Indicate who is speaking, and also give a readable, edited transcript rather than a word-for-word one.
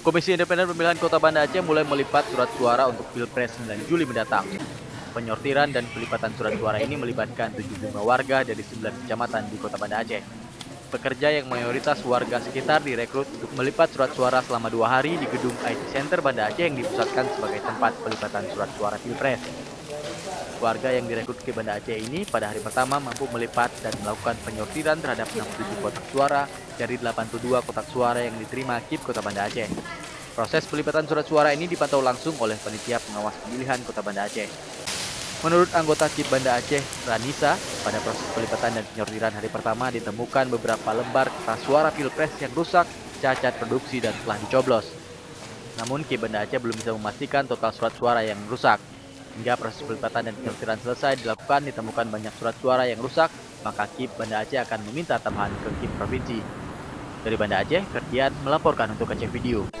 Speaker 1: Komisi Independen Pemilihan Kota Banda Aceh mulai melipat surat suara untuk Pilpres 9 Juli mendatang. Penyortiran dan pelipatan surat suara ini melibatkan 75 warga dari 9 kecamatan di Kota Banda Aceh. Pekerja yang mayoritas warga sekitar direkrut untuk melipat surat suara selama 2 hari di gedung IT Center Banda Aceh yang dipusatkan sebagai tempat pelipatan surat suara Pilpres. Warga yang direkrut ke Banda Aceh ini pada hari pertama mampu melipat dan melakukan penyortiran terhadap 67 kotak suara dari 82 kotak suara yang diterima KIP Kota Banda Aceh. Proses pelipatan surat suara ini dipantau langsung oleh Panitia Pengawas Pemilihan Kota Banda Aceh. Menurut anggota KIP Banda Aceh, Ranisa, pada proses pelipatan dan penyortiran hari pertama ditemukan beberapa lembar kertas suara Pilpres yang rusak, cacat produksi, dan telah dicoblos. Namun KIP Banda Aceh belum bisa memastikan total surat suara yang rusak. Hingga proses pelipatan dan penyortiran selesai dilakukan ditemukan banyak surat suara yang rusak, maka KIP Banda Aceh akan meminta tambahan ke KIP Provinsi. Dari Banda Aceh, Ferdian melaporkan untuk Aceh Video.